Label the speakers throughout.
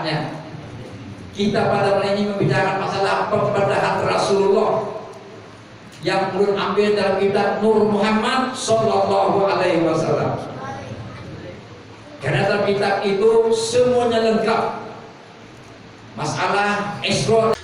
Speaker 1: manfaatnya. Kita pada malam ini membicarakan masalah pembedahan Rasulullah yang belum ambil dalam kitab Nur Muhammad Sallallahu Alaihi Wasallam. Karena dalam kitab itu semuanya lengkap. Masalah Isra.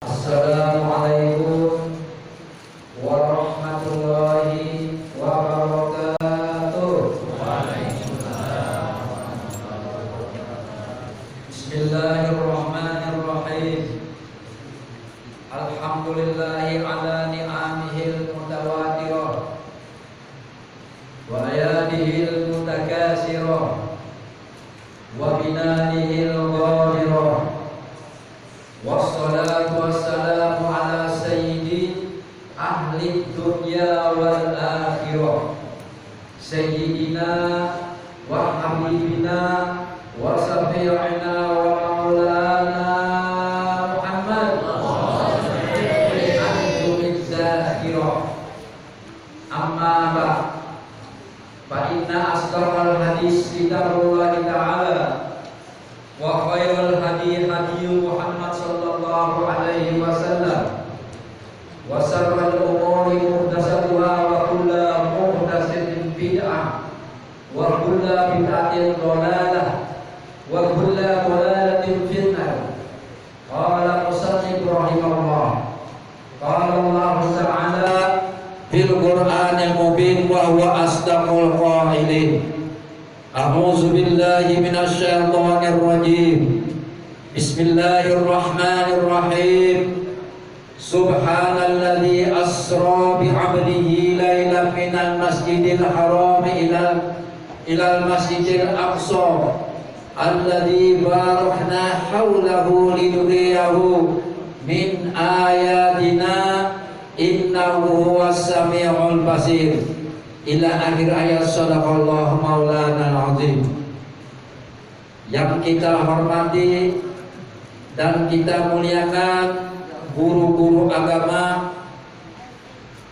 Speaker 1: Assalamualaikum warahmatullahi wabarakatuh. Bismillahirrahmanirrahim. Alhamdulillahi ala ni'amihil mutawatirah wa ayadihil mutakasirah wa binanihil ghadirah. Wassalatu wassalamu ala sayyidi ahli dunya wal akhirah sayyidina wa habibina wa syafi'ina wa maulana Muhammad al-Abdul Zahirah. Amma ba'd, fa inna asdaqal hadis kitabullah ta'ala wa khairul hadi hadi Muhammad sallallahu alaihi wasallam wa sharral umuri muhdatsatuha wa kullu muhdatsatin bid'ah wa kullu bid'atin dhalalah wa kullu dhalalatin finnar. Qala musannif rahimahullah, qala Allah ta'ala fil Qur'anil mubin wa huwa asdaqul qailin. A'udzu billahi minasy syaithanir rajim. Bismillahirrahmanirrahim. Subhanalladzi asra bi 'abdihi lailan minal masjidil haram ilal masjidil aqsa alladzi barakna haulahu linuriyahu min ayatina innahu huwas samiul basir. Ila akhir ayat. Sadaqallahu maulana al-azim. Yang kita hormati dan kita muliakan guru-guru agama,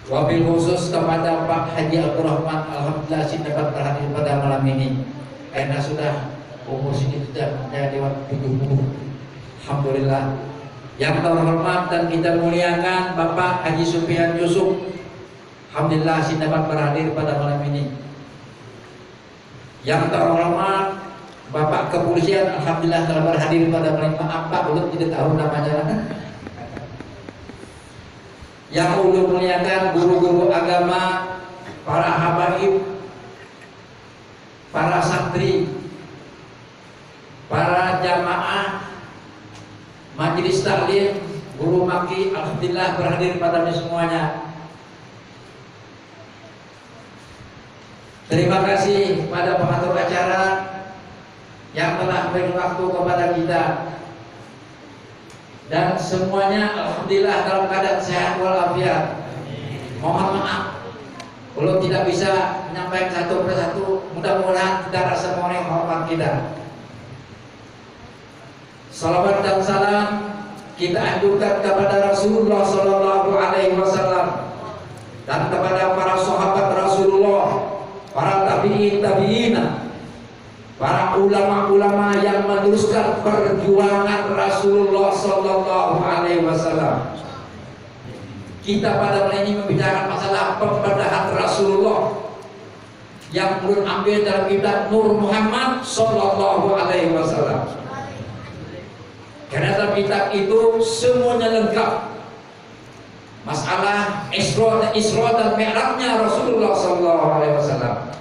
Speaker 1: wabil khusus kepada Pak Haji Abdurrahman. Alhamdulillah dapat berhadir pada malam ini karena sudah umur sini sudah menjadi 70. Alhamdulillah. Yang terhormat dan kita muliakan Bapak Haji Sufyan Yusuf. Alhamdulillah dapat berhadir pada malam ini. Yang terhormat Bapak Kepolisian, alhamdulillah telah berhadir pada malam ini. Maaf Pak, ulun tidak tahu namanya. Yang ulun muliakan guru-guru agama, para habaib, para santri, para jamaah, majelis taklim, guru maki, alhamdulillah berhadir pada semuanya. Terima kasih pada pengatur acara yang telah beri waktu kepada kita, dan semuanya alhamdulillah dalam keadaan sehat walafiat. Mohon maaf kalau tidak bisa menyampaikan satu persatu, mudah-mudahan kita rasa menghormat kita. Salawat dan salam kita anjurkan kepada Rasulullah Sallallahu Alaihi Wasallam dan kepada para sahabat Rasulullah, para tabi'ina, para ulama-ulama yang meneruskan perjuangan Rasulullah Sallallahu Alaihi Wasallam. Kita pada malam ini membicarakan masalah pembedahan Rasulullah yang belum ambil dalam kitab Nur Muhammad Sallallahu Alaihi Wasallam. Karena dalam kitab itu semuanya lengkap. Masalah Isra dan Mi'rajnya Rasulullah Sallallahu Alaihi Wasallam.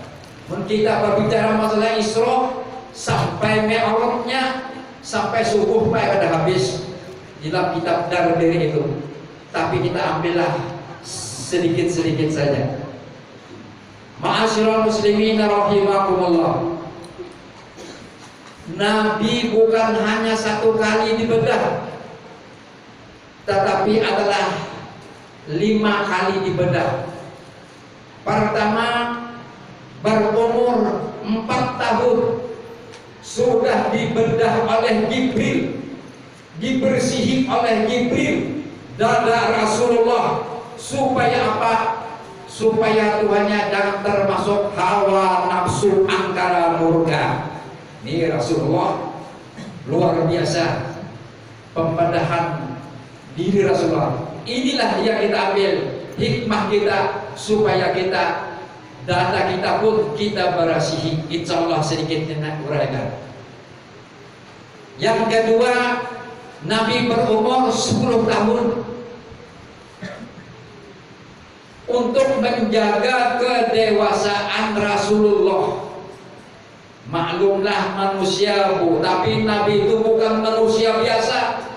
Speaker 1: Kita berbicara masalah Isra sampai Mi'rajnya, sampai subuh pada habis di dalam kitab Dardir itu. Tapi kita ambillah sedikit-sedikit saja. Ma'asyiral muslimin rahimakumullah. Nabi bukan hanya satu kali dibedah, tetapi adalah 5 kali dibedah. Pertama berumur 4 tahun sudah dibedah oleh Jibril, dibersihi oleh Jibril dada Rasulullah, supaya apa? Supaya Tuhannya jangan termasuk hawa nafsu angkara murka. Ini Rasulullah luar biasa pembedahan diri Rasulullah. Inilah yang kita ambil hikmah kita, supaya kita data kita pun kita berasihi. Insya Allah sedikit dengan uraikan. Yang kedua, Nabi berumur 10 tahun untuk menjaga kedewasaan Rasulullah. Maklumlah manusia bu, tapi Nabi itu bukan manusia biasa.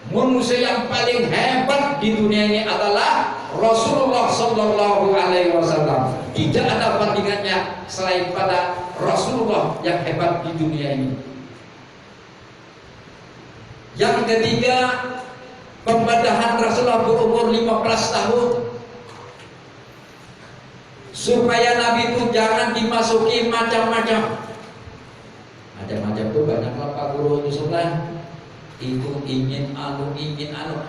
Speaker 1: Manusia yang paling hebat di dunia ini adalah Rasulullah Sallallahu Alaihi Wasallam. Tidak ada bandingannya selain pada Rasulullah yang hebat di dunia ini. Yang ketiga, pembedahan Rasulullah berumur 15 tahun, supaya Nabi itu jangan dimasuki macam-macam. Macam-macam itu banyak lah Pak Guru itu sebelah. Itu ingin anu,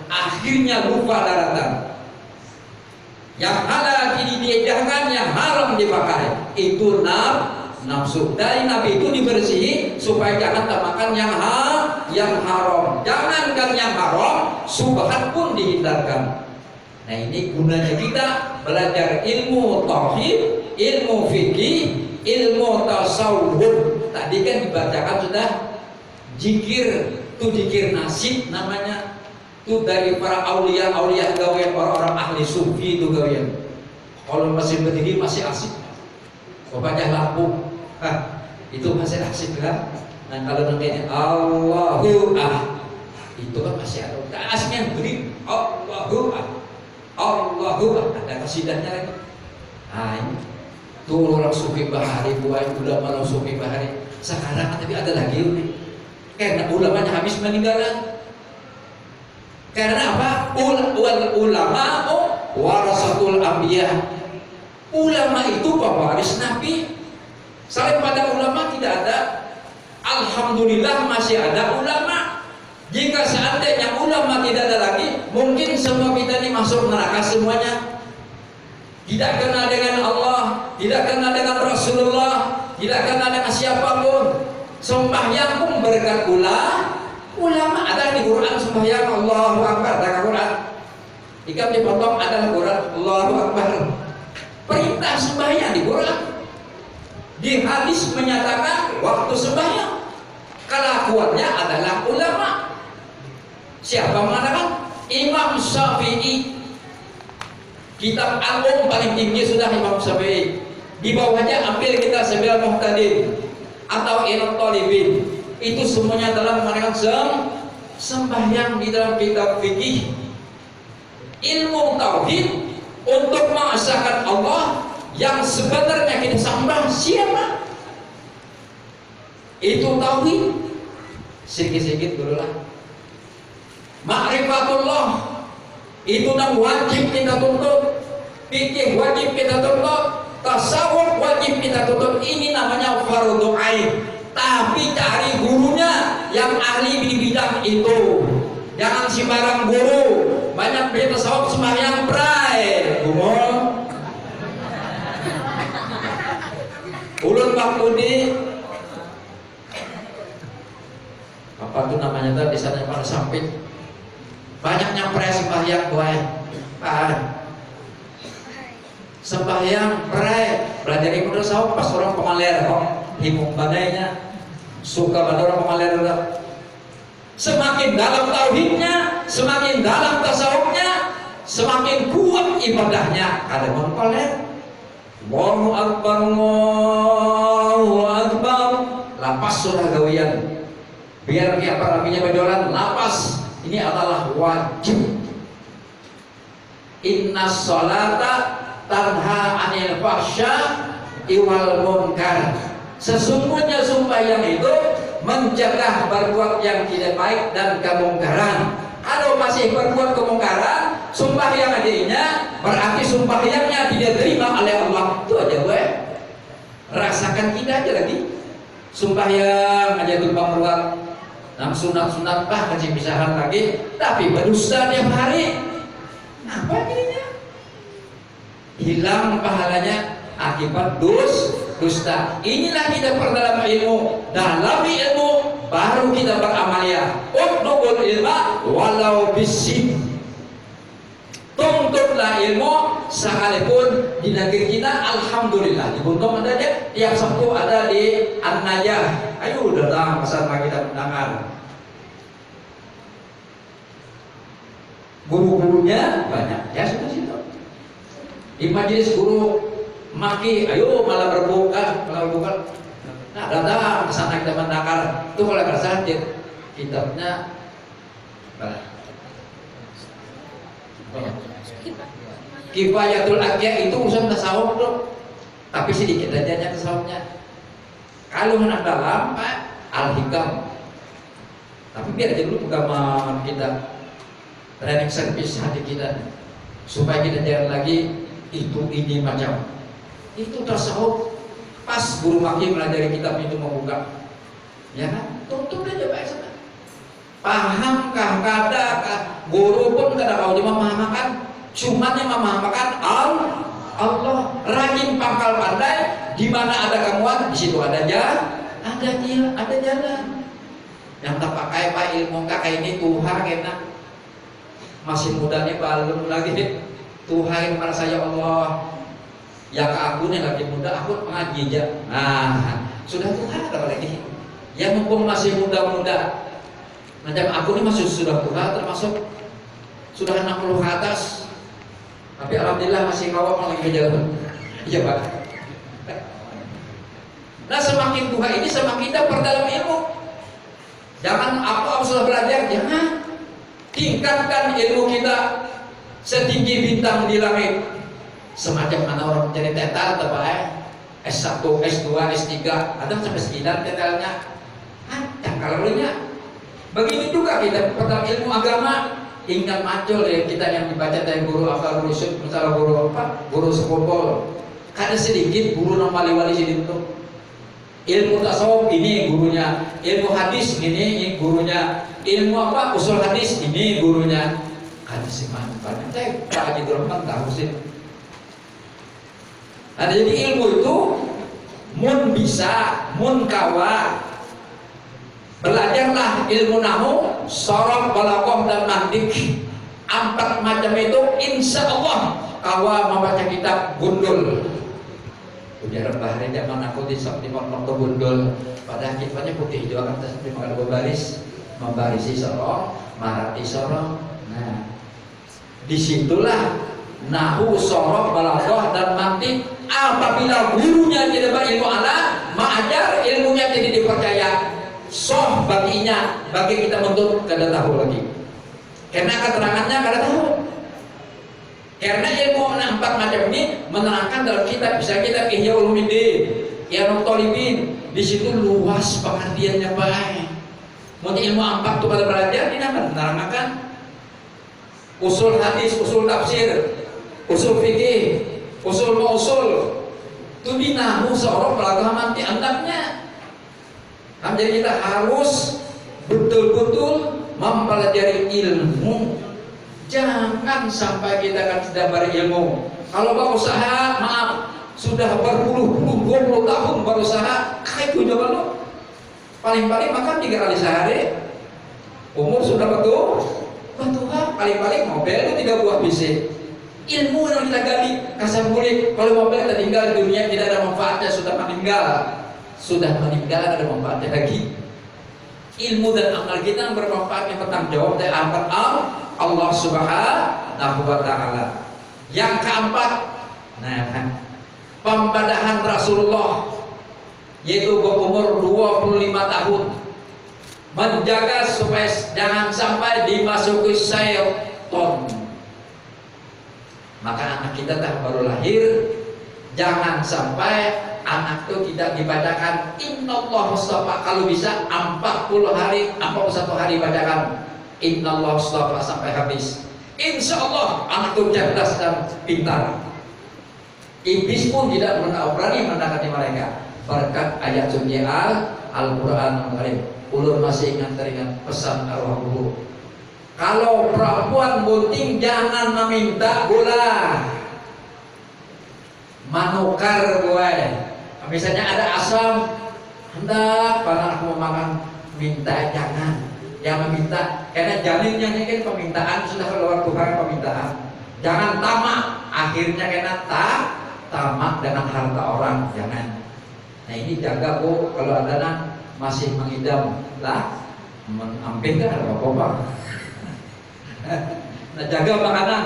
Speaker 1: akhirnya lupa daratan. Yang halal ini diedahkan, yang haram dipakai. Itu nafsu. Dari Nabi itu dibersihi supaya jangan makan yang haram. Jangankan yang haram, subhat pun dihindarkan. Nah, ini gunanya kita belajar ilmu tauhid, ilmu fikih, ilmu tasawuf. Tadi kan dibacakan sudah zikir. Itu zikir nasib namanya, itu dari para aulia gawian, orang-orang ahli sufi itu gawian. Kalau masih berdiri masih asik, baca lampu, itu masih asik kan. Nah kalau nanti Allahu itu kan masih ada. Asiknya berdiri Allahu ada kasidahnya lagi. Nah ini tuh orang sufi bahari, buat ulama sufi bahari. Sekarang tapi ada lagi ini. Karena ulamanya habis meninggal. Karena apa? Ulama warasatul anbiya. Ulama itu pewaris Nabi. Selain pada ulama tidak ada. Alhamdulillah masih ada ulama. Jika seandainya ulama tidak ada lagi, mungkin semua kita ini masuk neraka semuanya. Tidak kenal dengan Allah, tidak kenal dengan Rasulullah, tidak kenal dengan siapapun. Sembahyang pun berkat ulama. Ada di Quran sembahyang Allahu Akbar, ada Quran. Jika dipotong adalah Quran Allahu Akbar. Perintah sembahyang di Quran. Di hadis menyatakan waktu sembahyang. Kelakuannya adalah ulama. Siapa mengatakan? Imam Syafi'i. Kitab Al-Um paling tinggi sudah Imam Syafi'i. Di bawahnya ambil kita Sabil Muhtadin atau Ilmu Talibin. Itu semuanya dalam mengatakan sembahyang di dalam kitab fikih, ilmu tauhid untuk mengesahkan Allah yang sebenarnya kita sembah siapa? Itu tauhid. Sedikit-sedikit dulu lah. Ma'rifatullah itu yang wajib kita tuntut, fikih wajib kita tuntut, tasawuf wajib kita tuntut. Ini namanya fardhu ain. Tapi cari gurunya yang ahli di bidang itu. Jangan sembarang guru. Banyak beli tasawuf sembahyang prai. Gumul. Ulun waktu di apa tuh namanya tuh di sana pada samping. Banyak nyamper sembahyang boy. Sembahyang prai. Belajar ilmu tasawuf pas orang pemaler kok. Himung badainya suka pada orang pemaler. Semakin dalam tauhidnya, semakin dalam tasawufnya, semakin kuat ibadahnya. Ada mempelai Allahu Akbar, Allahu Akbar. Lapas surah gawian. Biar kayak para rapinya bedolan, lapas. Ini adalah wajib. Inna sholata tanha anil fahsya iwal munkar. Sesungguhnya sembahyang itu mencegah berbuat yang tidak baik dan kemungkaran. Kalau masih berbuat kemungkaran, sembahyang adanya berarti sembahyangnya tidak terima oleh Allah. Itu aja gue. Rasakan kita aja lagi. Sembahyang aja tuh pamruat, nang sunat-sunat bah kasih pisahan lagi, tapi berdusta tiap hari. Apa jadinya? Hilang pahalanya akibat dusta. Inilah kita perdalam ilmu. Dalami ilmu baru kita beramaliyah. Utlubul ilma walau bisin. Tuntutlah ilmu sekalipun di negeri kita, alhamdulillah di Buntung ada aja, tiap Sabtu ada di An-Najah. Ayo datang bersama kita mendengar. Guru-gurunya banyak, ya sudah situ. Di majelis guru maki, ayo malah berbuka. Nah datang kesana kita mendengar. Itu kalau kerasa kitabnya Kifayatul Aqya itu urusan tasawuf tuh, tapi sedikit aja tasawufnya. Kalau anak dalam Pak Al-Hikam, tapi biar aja dulu pegangan kita training service hati kita, supaya kita jangan lagi itu ini macam itu tasawuf. Pas guru maki melajari kitab itu membuka, ya kan? Tuntut aja Pak sana. Pahamkah kadakah guru pun kadang kau memahamakan, cuman yang memahamakan Allah. Rajin pangkal pandai, di mana ada kamuan di situ ada jalan, ada jalan. Yang tak pakai Pak ilmu kakak ini Tuhan enak, masih muda nih belum lagi Tuhan kepada saya Allah. Yang aku nih lagi muda, aku pengaji aja. Nah, sudah Tuhan apa lagi? Yang mumpung masih muda-muda, macam aku nih masih sudah tua, termasuk sudah 60 ke atas. Tapi alhamdulillah masih kawat lagi ke jalan. Iya Pak. Nah semakin tua ini semakin kita perdalam ilmu. Jangan aku sudah belajar, jangan. Tingkatkan ilmu kita setinggi bintang di langit. Semacam mana orang cari tetal terbaik S1, S2, S3, ada sampai sekitar tetalnya. Kalau begitu juga kita perdalam ilmu agama. Ingat macul ya kita yang dibaca dari guru apa, guru syuk, misalnya guru apa, guru sekopol. Kada sedikit guru nama wali situ. Ilmu tasawuf ini gurunya, ilmu hadis ini gurunya, ilmu apa usul hadis ini gurunya. Kada semangat banyak. Pak Haji Durrahman tahu sih. Nah, jadi ilmu itu mun bisa, mun kawa. Belajarlah ilmu nahu, sorok, balaghah dan mantik. 4 macam itu insya Allah kawa membaca kitab gundul. Ujar bahari zaman aku di waktu gundul, pada kitabnya putih hijau kan seperti makan berbaris, membarisi sorok, marati sorok. Nah, disitulah nahu, sorok, balaghah dan mantik. Apabila gurunya tidak berilmu anak, mengajar ilmunya tidak dipercaya. Soh baginya, bagi kita untuk kada tahu lagi. Karena keterangannya kada tahu. Karena ilmu 4 macam ini menerangkan dalam kitab, bisa kita Ihya Ulumuddin, Ihya Thalibin. Di situ luas pengertiannya Pak. Mau ilmu 4 itu pada belajar, ini apa? Menerangkan usul hadis, usul tafsir, usul fikih, usul mausul. Itu binahu seorang pelaku mati andaknya. Jadi kita harus betul-betul mempelajari ilmu. Jangan sampai kita kan tidak berilmu. Kalau berusaha, maaf, sudah berpuluh-puluh 20 tahun berusaha, kayak itu coba lo. Paling-paling makan 3 kali sehari. Umur sudah betul, paling-paling mobil itu 3 buah PC. Ilmu yang kita gali, kasar mulik. Kalau mobil tertinggal di dunia tidak ada manfaatnya, sudah meninggal. Sudah meninggal ada manfaatnya lagi. Ilmu dan amal kita yang bermanfaat yang bertanggung jawab dari Allah Subhanahu wa Ta'ala. Yang keempat, nah, pembadahan Rasulullah, yaitu berumur 25 tahun, menjaga supaya jangan sampai dimasuki syaitan. Maka anak kita tak baru lahir, jangan sampai anak itu tidak dibacakan Innallah Mustafa. Kalau bisa 40 hari, 41 hari bacakan Innallah Mustafa sampai habis. Insya Allah anak itu cerdas dan pintar. Iblis pun tidak berani mendekati mereka berkat ayat suci Al-Quran Karim. Ulun masih ingat pesan arwah guru. Kalau perempuan bunting jangan meminta gula, manukar gue. Misalnya ada asam, hendak pada aku mau makan, minta jangan minta, karena janinnya ini kan permintaan sudah keluar Tuhan permintaan. Jangan tamak, akhirnya kena tamak dengan harta orang, jangan. Nah ini jaga bu, kalau ada anak masih mengidam lah, mengambil kan ada apa-apa. Nah jaga makanan,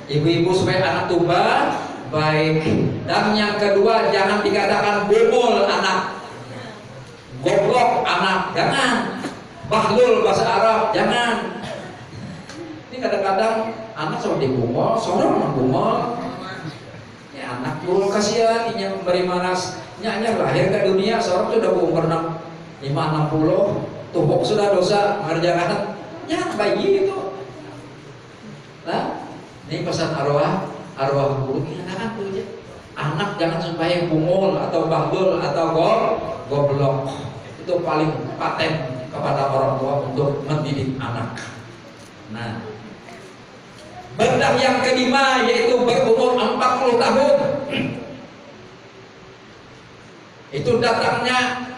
Speaker 1: ibu-ibu supaya anak tumbuh baik. Dan yang kedua jangan dikatakan bobol anak, goblok anak, jangan. Bahlul bahasa Arab, jangan. Ini kadang-kadang anak seperti bumol, sorong bumol. Ya anak dulu kasihan, ini memberi manas. Nyanya lahir ke dunia, sorong sudah umur 5-60, tubuh sudah dosa mengerjakan. Ya bayi itu. Nah, ini pesan arwah guru kan tuh ya. Anak jangan sampai bumol atau bahlul atau goblok. Itu paling paten kepada orang tua untuk mendidik anak. Nah, bedah yang kelima yaitu berumur 40 tahun. Itu datangnya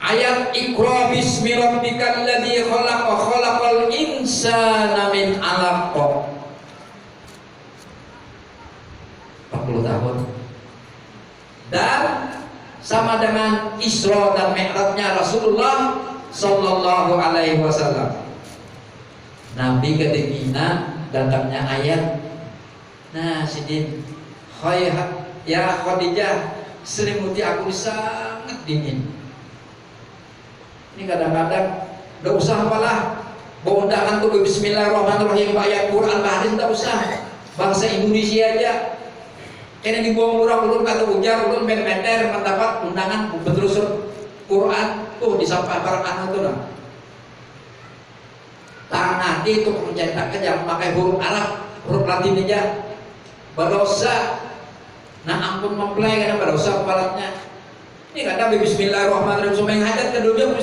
Speaker 1: ayat Iqra bismi rabbikal ladzi khalaq khalaqal insana min 'alaq. 40 tahun. Dan sama dengan Isra dan Mi'rajnya Rasulullah sallallahu alaihi wasallam. Nabi ketika datangnya ayat, nah sidin ya Khadijah, selimuti aku sangat dingin. Ini kadang-kadang udah usah apalah, undangan tuh bismillahirrahmanirrahim ayat Quran hadis enggak usah. Bangsa Indonesia aja. Kena dibuang murah ulun kata ujar ulun meter mendapat undangan berterus Quran tuh disampaikan para anak tuh nah. Tangan itu mencetak jangan pakai huruf Arab, huruf Latin aja. Berdosa. Nah ampun mempelai karena berdosa kepalanya. Ini kata bismillahirrahmanirrahim semua yang hadat ke dunia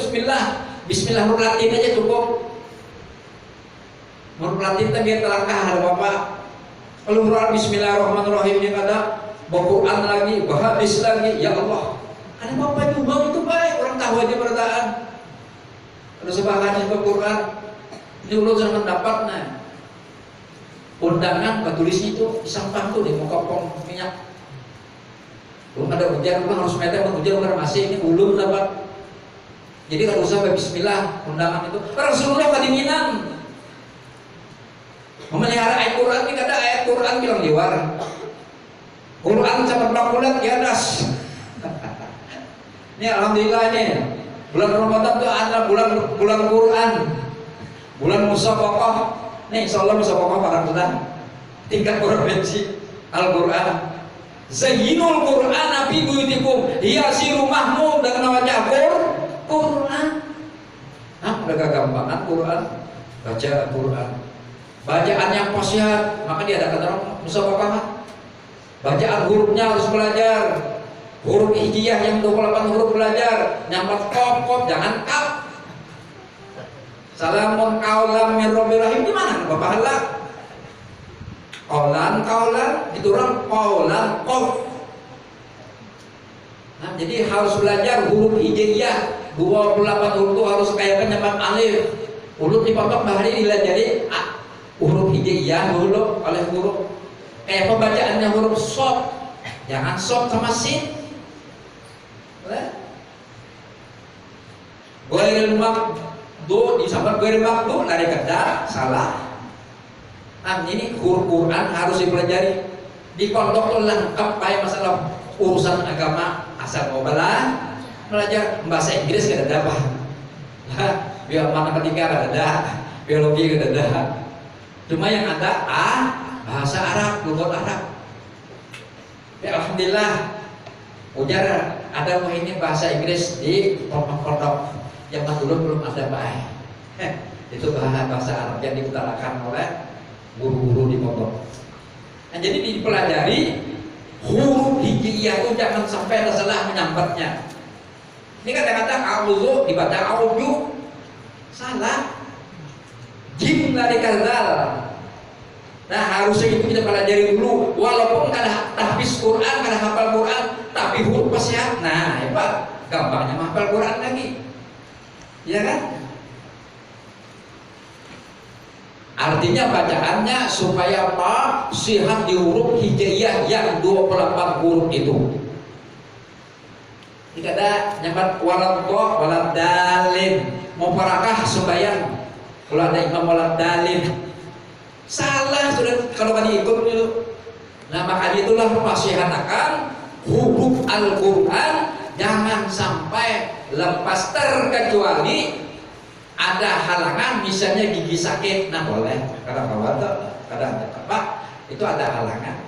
Speaker 1: bismillah huruf Latin aja cukup. Huruf Latin itu biar terangkah ada bapak. Kalau huruf bismillahirrahmanirrahim ini kata Quran lagi, hadis lagi, ya Allah. Ada bapak juga itu baik, orang tahu aja berdaan. Kalau sebahagian ke Quran, ini ulun sudah mendapat undangan ketulis itu disampang tuh di muka pom minyak. Belum ada ujian, kan harus meter ujian bukan masih ini ulun dapat. Jadi kalau usah bismillah undangan itu Rasulullah kedinginan. Memelihara ayat Quran ini ada ayat Quran bilang di luar. Quran sama bulan di atas. Ini alhamdulillah ini bulan Ramadan itu ada bulan Quran, bulan musabaqah. Nih insyaallah musabaqah para sudah tingkat provinsi Al-Quran. Zayyinul Quran fi buyutikum, hiasi rumahmu dengan wajah Quran. Nah, udah gampang Quran, baca Quran. Bacaan yang fasihat, maka dia ada kata musabaqah. Bacaan hurufnya harus belajar. Huruf hijiyah yang 28 huruf belajar. Nyambat kop jangan kap. Salamun qaulam min rabbir rahim gimana Bapak halak? Kaulan itu orang qaulan qaf. Nah, jadi harus belajar huruf hijiyah 28 huruf itu harus kayak nyambat alif. Huruf dipotong bahari dilajari huruf hijiyah dulu oleh huruf kayak pembacaannya huruf shod, jangan shod sama sin. Ghairil maghdubi disambat ghairil maghdubi lari kedar salah. Nah ini huruf Quran harus dipelajari di pondok tuh lengkap kayak masalah urusan agama asal ngobalah belajar bahasa Inggris gak ada apa biar matematika gak ada biologi gak ada. Cuma yang ada bahasa Arab, lugat Arab. Ya alhamdulillah. Ujar ada ini bahasa Inggris di pondok yang dulu belum ada baik. Itu bahasa Arab yang diutarakan oleh guru-guru di pondok. Nah, jadi dipelajari huruf hijiyah itu jangan sampai ada salah menyambatnya. Ini kata-kata a'udzu dibaca a'udzu. Salah. Jim dari kazal. Nah harusnya itu kita pelajari dulu. Walaupun kada tahfiz Quran, kada hafal Quran, tapi huruf pasiat. Nah hebat. Gampangnya menghafal Quran lagi. Ya kan? Artinya bacaannya supaya apa? Sihat di huruf hijaiyah yang 28 huruf itu. Tidak ada nyamat walad dha walad dalin. Mau parakah sembahyang. Kalau ada imam walad dalin. Salah sudah kalau kan ikut dulu. Nah maka itulah pasihatakan huruf Al-Qur'an jangan sampai lepas terkecuali ada halangan, misalnya gigi sakit, nah boleh kadang kadang apa itu ada halangan.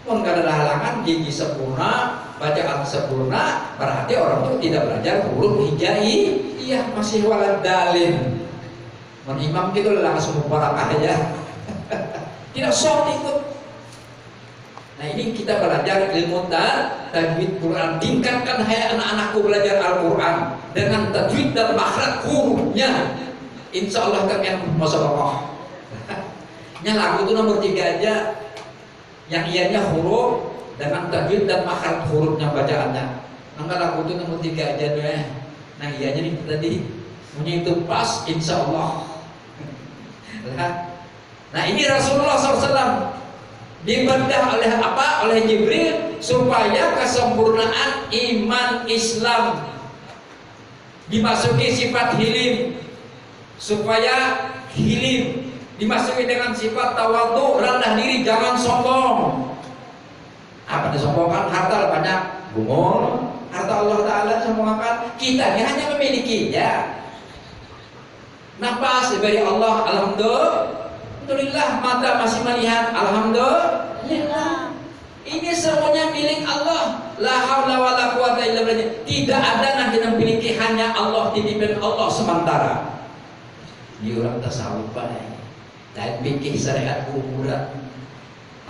Speaker 1: Pun kada ada halangan, gigi sempurna, bacaan sempurna, berarti orang itu tidak belajar huruf hijaiyah, masih walad dalin. Menimam gitu langsung mubarakah aja. Tidak sok ikut. Nah ini kita belajar ilmu tajwid Quran. Tingkatkan hai anak-anakku belajar Al-Quran dengan tajwid dan makhraj hurufnya. Insya Allah kalian masyaallah. Nya lagu itu nomor 3 aja. Yang ianya huruf dengan tajwid dan makhraj hurufnya bacaannya. Maka lagu itu nomor 3 aja deh. Nah ianya nih tadi punya itu pas insya Allah. Nah ini Rasulullah SAW dibedah oleh apa? Oleh Jibril supaya kesempurnaan iman Islam dimasuki sifat hilim, supaya hilim dimasuki dengan sifat tawadhu, rendah diri, jangan sombong. Apa disombongkan? Harta banyak, gumul, harta Allah Ta'ala sombongkan. Kita ini hanya memilikinya. Nafas dari Allah, alhamdulillah, mata masih melihat, alhamdulillah. Ini semuanya milik Allah. La haula wala quwata illa billah. Tidak ada nanti yang memiliki, hanya Allah, titipan Allah sementara. Ini orang tasawuf baik. Dan pikir syariat kuburan.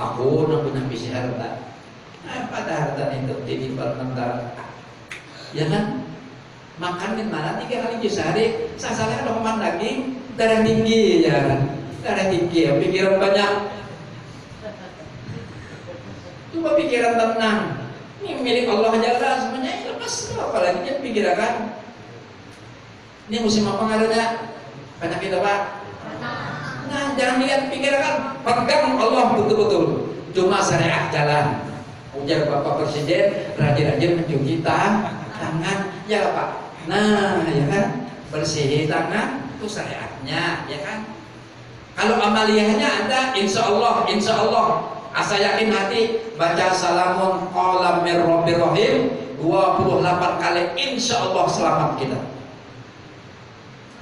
Speaker 1: Aku nak punya visi harta. Apa harta itu titipan sementara? Ya kan? Makan di mana 3 kali sehari, sasalnya ada makan daging, darah tinggi ya kan? Darah tinggi, pikiran banyak. Coba pikiran tenang. Ini milik Allah aja lah semuanya. Lepas apalagi dia pikirkan. Ini musim apa ngaruhnya? Banyak kita Pak. Nah jangan lihat pikirkan. Pegang Allah betul-betul. Cuma syariat jalan. Ujar Bapak Presiden rajin-rajin mencuci tangan. Ya Pak. Nah ya kan, bersih tangan itu syariatnya ya kan. Kalau amaliyahnya ada, insya Allah asa yakin hati baca salamun qala mir rabbir rahim 28 kali, insya Allah selamat kita.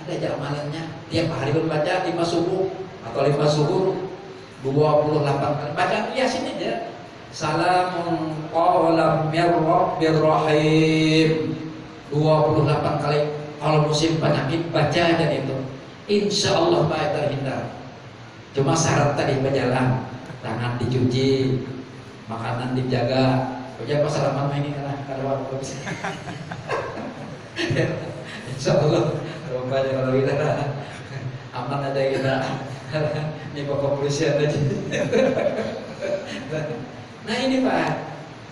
Speaker 1: Ada aja amalannya, tiap hari membaca 5 subuh atau 5 subuh 28 kali. Baca Yasin aja. Salamun qala mir rabbir rahim 28 kali. Kalau musim penyakit baca aja itu, insya Allah baik terhindar. Cuma syarat tadi berjalan, tangan dicuci, makanan dijaga. Ujar pas salaman ini karena waktu bisa. Insya Allah banyak kalau kita aman aja kita. Ini pokok polisi aja. Nah ini Pak,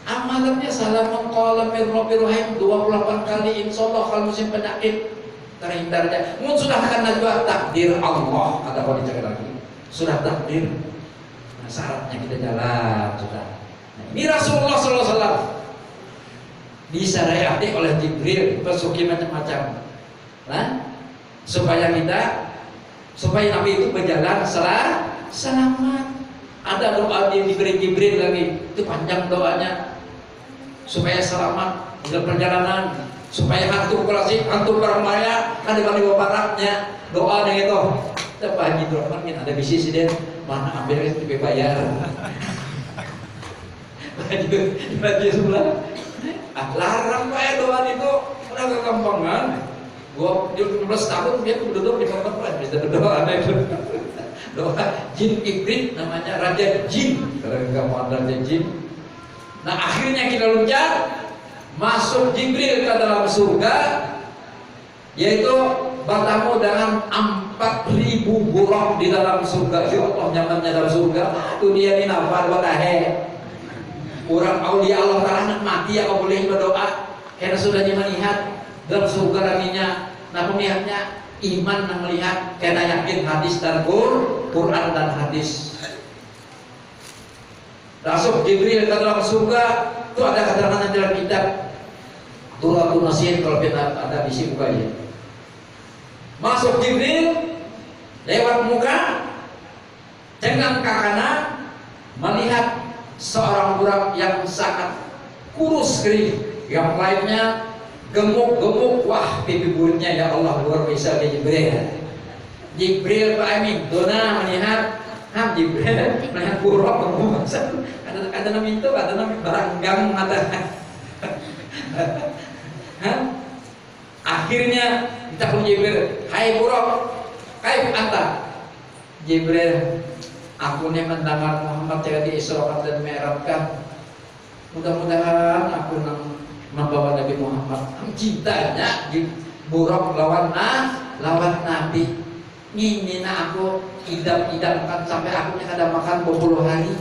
Speaker 1: amalannya salamun qala mir rabbir rahim 28 kali, insyaallah kalau musim penyakit terhindar aja. Mun sudah akan najwa takdir Allah, kata kalau dijaga lagi. Sudah takdir. Nah, syaratnya kita jalan sudah. Nah, ini Rasulullah SAW disyariati oleh Jibril pesuki macam-macam. Nah, supaya Nabi itu berjalan selamat. Ada doa yang diberi Jibril lagi, itu panjang doanya supaya selamat dalam perjalanan, supaya hantu operasi, hantu permaya ada bagi baratnya doa yang itu. Kita Pak Haji Rahman ada bisnis dia mana ambil itu dibayar. Haji sebelah, larang Pak doa itu udah kegampangan. Gua 15 tahun dia duduk di tempat bisa berdoa itu. Doa jin ibrit namanya, raja jin. Kalau kamu ada raja jin. Nah akhirnya kita loncat masuk Jibril ke dalam surga, yaitu bertemu dengan 4.000 buruk di dalam surga. Ya Allah, nyamannya dalam surga. Dunia ini nafar watahe. Orang aulia Allah Ta'ala nak mati ya kau boleh berdoa karena sudah melihat dalam surga laminya. Nah melihatnya iman yang melihat karena yakin hadis dan Quran dan hadis. Masuk Jibril ke dalam surga itu ada keterangan dalam kitab Turatul Nasir, kalau kita ada isi bukanya. Masuk Jibril lewat muka dengan ke kanan melihat seorang budak yang sangat kurus kering, yang lainnya gemuk-gemuk. Wah, pipi buritnya ya Allah luar biasa di Jibril. Jibril Pak Amin, dona melihat Jibril melihat buruk gemuk. Ada nama itu, ada nama baranggang ada. Akhirnya kita pun Jibril, hai buruk, kaif anta? Jibril, aku ini mendengar Muhammad jadi Isra dan Mi'raj kan. Mudah-mudahan aku membawa Nabi Muhammad. Cintanya buruk lawan Nabi. Ini aku idam-idamkan sampai aku ada makan 20 hari.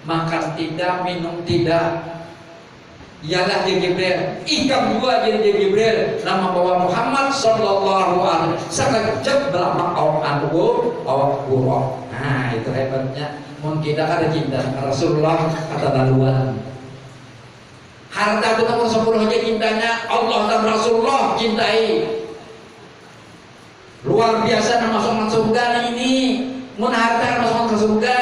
Speaker 1: Makan tidak, minum tidak. Ialah dia Jibril, ikam dua jadi dia Jibril, nama bawa Muhammad sallallahu alaihi wasallam. Sekejap belakang awak buruk. Nah itu hebatnya. Mungkin kita ada cinta Rasulullah kata daluan. Harta itu nomor 10 aja cintanya, Allah dan Rasulullah cintai. Luar biasa nama masuk surga ini. Mun harta masuk ke surga.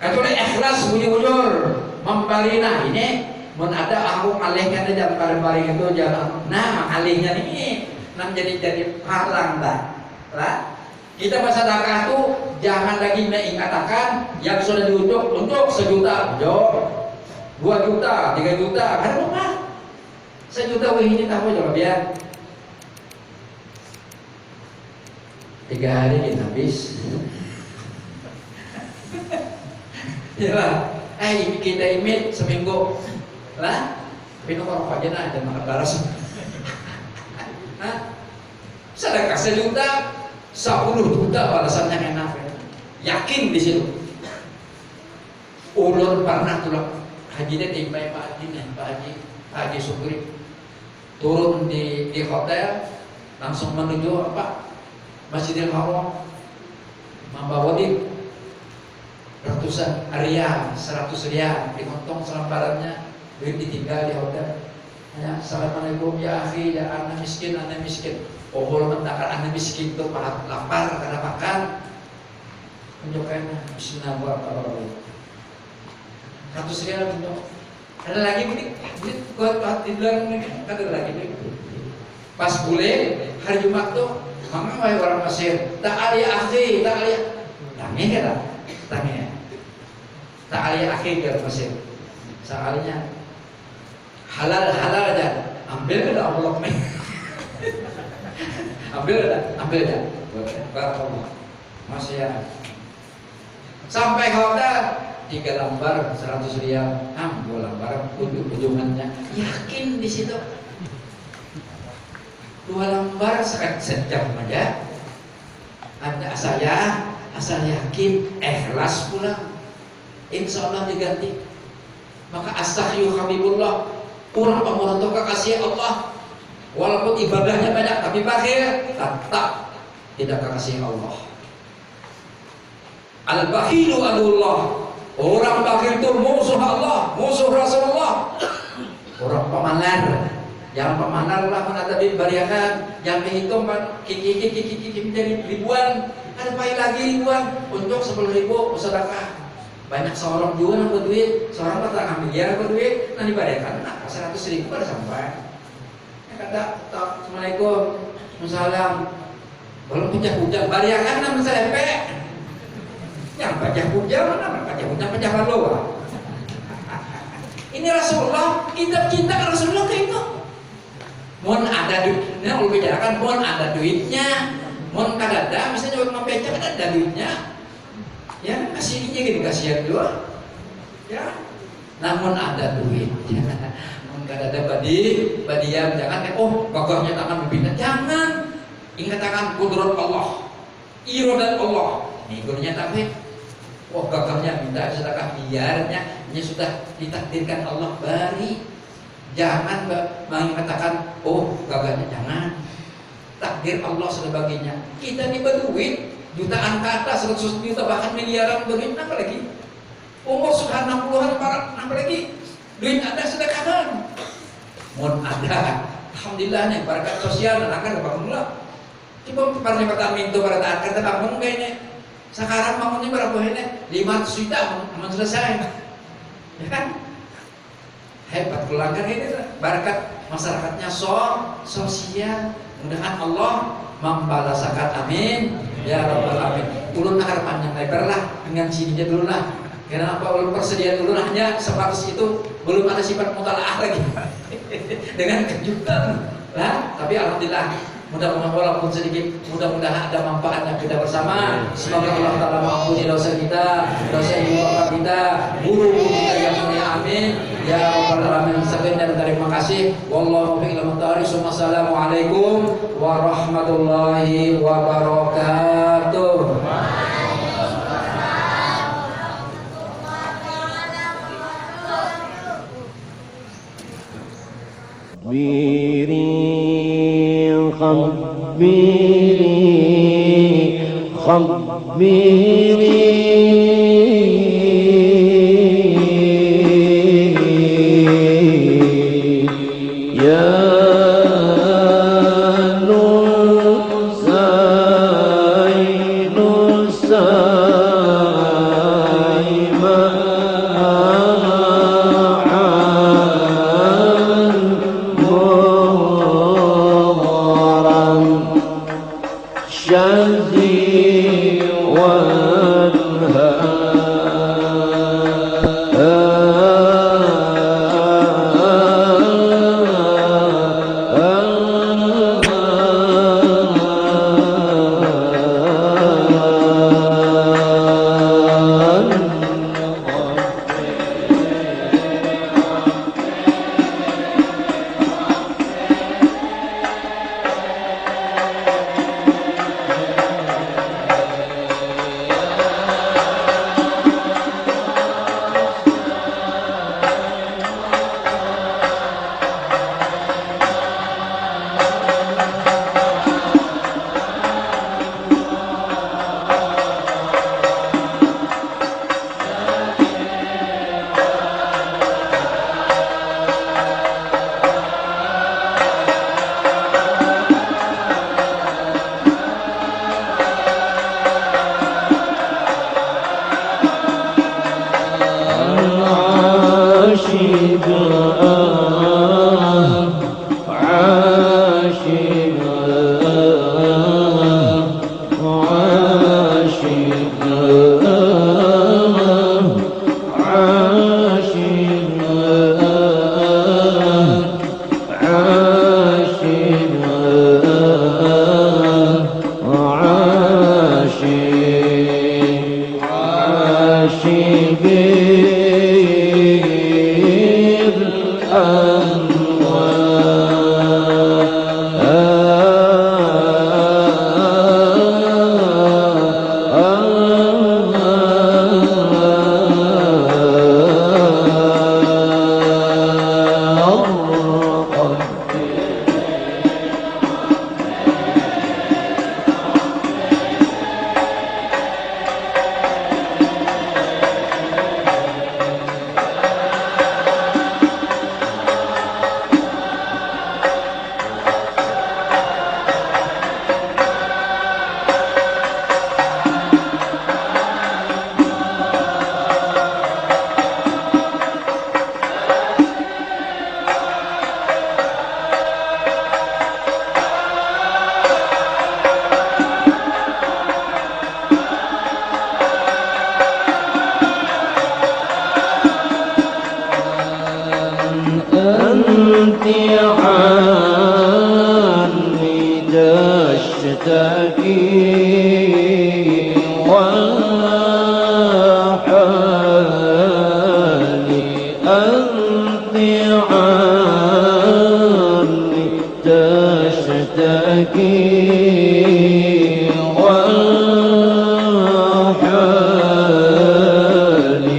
Speaker 1: Kecuali ikhlas bujur-bujur membarina ini. Mun ada aku alihkan aja bareng-bareng itu jangan. Nah alihnya ini nam jadi halang dah. Lah kita bersedekah tuh jangan lagi mengatakan yang sudah untuk 1 juta, jo 2 juta, 3 juta, kan lupa 1 juta ini tahu coba biar 3 hari kita habis. Ya lah, kita imit seminggu lah, tapi kalau aja nah ada makan baras. Sedekah 1 juta, 10 juta balasannya enak. Yakin di situ. Ulun pernah tulang hajinya timbai Pak Haji Sukri turun di hotel langsung menuju apa Masjidil Haram, membawa di ratusan riyal, 100 riyal dikontong selembarannya, duit ditinggal di hotel. Ya, assalamualaikum ya akhi, ya anak miskin. Oh boleh mentakar anak miskin itu lapar karena makan. Tunjukkan bismillahirrahmanirrahim. 100 riyal untuk. Ada lagi ini kuat di belakang ini, ada lagi ini. Pas boleh hari Jumat tuh, mama wahai orang Mesir, ta'al ya akhi, ta'al ya. Tanya kan? Tanya. Ta'al ya akhi ke Mesir. Soalnya halal aja. Ambil ada Allah. ambil aja. Barakallah. Masih ya. Sampai hotel 3 lembar 100 riyal, 2 lembar ujung-ujungannya. Yakin di situ. 2 lembar sejam aja. Anda asal yakin, ikhlas pula. Insya Allah diganti. Maka astahyu habibullah, kurang pemuruntuk kekasih Allah. Walaupun ibadahnya banyak tapi bakhil, tetap tidak kekasih Allah. Al-bakhilu adullah. Orang bakhil itu musuh Allah, musuh Rasulullah. Orang pemalar, jangan pemalar lah ada di bariakan, yang menghitung kiki dari ribuan, ada baik lagi ribuan untuk 10.000 sedekah. Banyak seorang juga yang berduit, seorang tak miliar berduit, nanti bariakan, nah 100.000 pada sampai. Kata assalamualaikum, salam, belum punya bariakan nama saya yang baca puja mana baca loa. Ini Rasulullah, kita cinta Rasulullah kayak itu. Mohon ada duitnya, kalau bicarakan mohon ada duitnya, mohon kadada, misalnya orang membaca kan ada duitnya. Ya kasih ini gini kasihan juga. Ya namun ada duit. Enggak ada badiam, jangan oh gagahnya tangan berpindah, jangan. Ingat tangan kudrat Allah, iradat Allah. Nih gurunya tapi, wah gagahnya minta sedekah biarnya, ini sudah ditakdirkan Allah bari. Jangan mengatakan oh gagahnya, jangan. Takdir Allah sebagainya. Kita ini berduit jutaan ke atas, 100 juta bahkan miliaran duit, apa lagi? Umur sudah 60-an, apa lagi? Duit ada sedekahkan. Mohon ada. Alhamdulillah nih berkat sosial dan akan bangun lah. Coba para pertama itu para taat kata bangun kayaknya. Sekarang bangunnya berapa ini? 500 juta aman selesai. Ya kan? Hebat pelanggan ini berkat masyarakatnya sosial. Mudah-mudahan Allah membalas zakat, amin ya rabbal alamin. Ulun akar panjang lebar lah dengan sininya dulu lah. Kenapa ulun persediaan dulu hanya sebatas itu, belum ada sifat mutalaah lagi dengan kejutan lah. Tapi alhamdulillah mudah-mudahan walaupun sedikit, mudah-mudahan ada manfaatnya kita bersama. Semoga Allah Ta'ala mengampuni dosa kita, dosa ibu bapak kita, guru-guru kita yang mulia, amin ya rabbal alamin. Sekian dan terima kasih. Wallahu a'lam bishawab. Wassalamualaikum warahmatullahi wabarakatuh.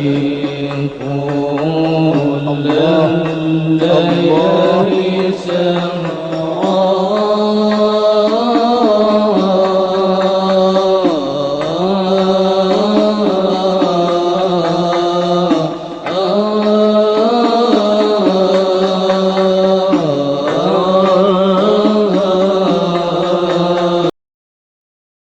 Speaker 2: والحالق